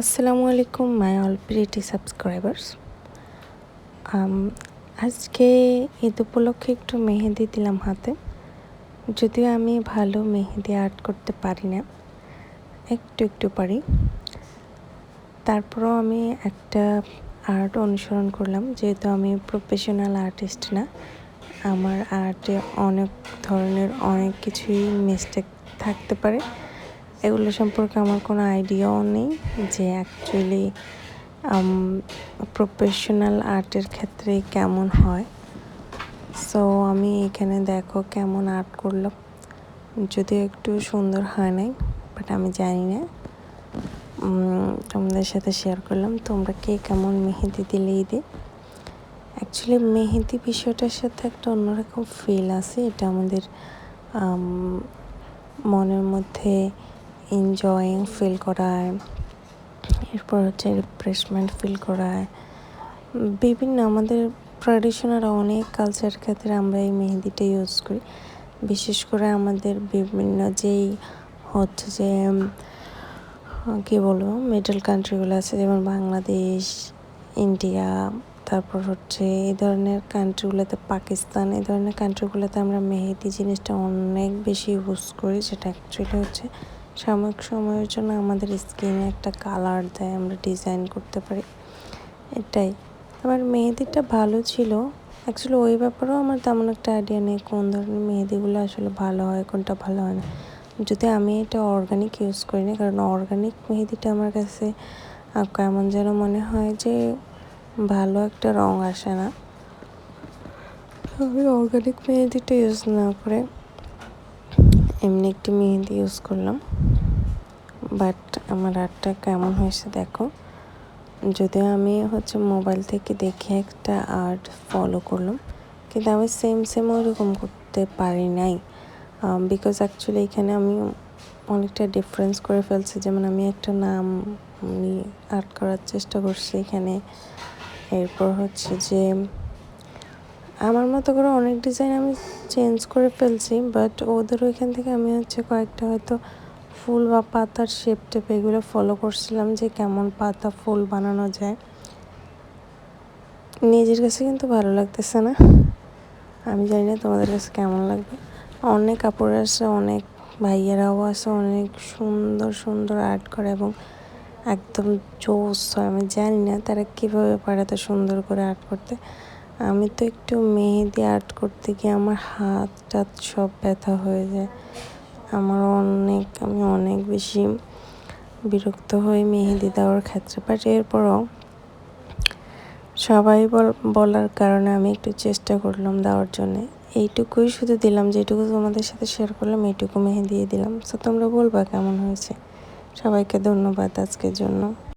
আসসালামু আলাইকুম my all pretty subscribers. আজকে ঈদ উপলক্ষে একটু মেহেদি দিলাম হাতে। যদিও আমি ভালো মেহেদি আর্ট করতে পারি না, একটু পারি। তারপরও আমি একটা আর্ট অনুসরণ করলাম, যেহেতু আমি প্রফেশনাল আর্টিস্ট না। আমার আর্টে অনেক ধরনের অনেক কিছুই মিস্টেক থাকতে পারে। এগুলো সম্পর্কে আমার কোনো আইডিয়াও নেই যে অ্যাকচুয়ালি প্রফেশনাল আর্টের ক্ষেত্রে কেমন হয়। সো আমি এখানে দেখো কেমন আর্ট করলাম, যদিও একটু সুন্দর হয় নাই, বাট আমি জানি না, তোমাদের সাথে শেয়ার করলাম। তোমরা কে কেমন মেহেদি দিলে ঈদে? অ্যাকচুয়ালি মেহেদি বিষয়টার সাথে একটা অন্যরকম ফিল আছে। এটা আমাদের মনের মধ্যে এনজয়িং ফিল করায়, এরপর হচ্ছে রিফ্রেশমেন্ট ফিল করায়। বিভিন্ন আমাদের ট্র্যাডিশনাল অনেক কালচার ক্ষেত্রে আমরা এই মেহেদিটা ইউজ করি। বিশেষ করে আমাদের বিভিন্ন যেই হচ্ছে যে কী বলবো মিডল কান্ট্রিগুলো আছে, যেমন বাংলাদেশ, ইন্ডিয়া, তারপর হচ্ছে এই ধরনের কান্ট্রিগুলোতে, পাকিস্তান, এই ধরনের কান্ট্রিগুলোতে আমরা মেহেদি জিনিসটা অনেক বেশি ইউজ করি, যেটা অ্যাকচুয়ালি হচ্ছে সাময়িক সময়ের জন্য আমাদের স্কিনে একটা কালার দেয়, আমরা ডিজাইন করতে পারি, এটাই। আমার মেহেদিটা ভালো ছিল। অ্যাকচুয়ালি ওই ব্যাপারেও আমার তেমন একটা আইডিয়া নেই কোন ধরনের মেহেদিগুলো আসলে ভালো হয়, কোনটা ভালো হয় না। যদি আমি এটা অর্গানিক ইউজ করি না, কারণ অর্গানিক মেহেদিটা আমার কাছে কেমন যেন মনে হয় যে ভালো একটা রং আসে না। আমি অর্গানিক মেহেদিটা ইউজ না করে এমনি একটি মেহেদি ইউজ করলাম। বাট আমার আর্টটা কেমন হয়েছে দেখো। যদিও আমি হচ্ছে মোবাইল থেকে দেখে একটা আর্ট ফলো করলাম, কিন্তু আমি সেম ওইরকম করতে পারি নাই, বিকজ অ্যাকচুয়ালি এখানে আমি অনেকটা ডিফারেন্স করে ফেলছি। যেমন আমি একটা নাম আর্ট করার চেষ্টা করছি এখানে, এরপর হচ্ছে যে আমার মতো করে অনেক ডিজাইন আমি চেঞ্জ করে ফেলছি, বাট ওদের ওইখান থেকে আমি হচ্ছে কয়েকটা হয়তো ফুল বা পাতার শেপ টেপ এগুলো ফলো করছিলাম, যে কেমন পাতা ফুল বানানো যায়। নিজের কাছে কিন্তু ভালো লাগতেছে না, আমি জানি না তোমাদের কাছে কেমন লাগবে। অনেক কাপড় আছে, অনেক ভাইয়েরাও আছে, অনেক সুন্দর আর্ট করে এবং একদম জোস হয়। আমি জানি না তারা কীভাবে পারে এত সুন্দর করে আর্ট করতে। আমি তো একটু মেহেদি আর্ট করতে গিয়ে আমার হাত টাত সব ব্যথা হয়ে যায়। আমি অনেক বেশি বিরক্ত হই মেহেদি দেওয়ার ক্ষেত্রে। বাট এরপরও সবাই বলার কারণে আমি একটু চেষ্টা করলাম দেওয়ার জন্যে। এইটুকুই শুধু দিলাম, যেটুকু তোমাদের সাথে শেয়ার করলাম এইটুকু মেহেদি দিলাম। সো তোমরা বলবা কেমন হয়েছে। সবাইকে ধন্যবাদ আজকের জন্য।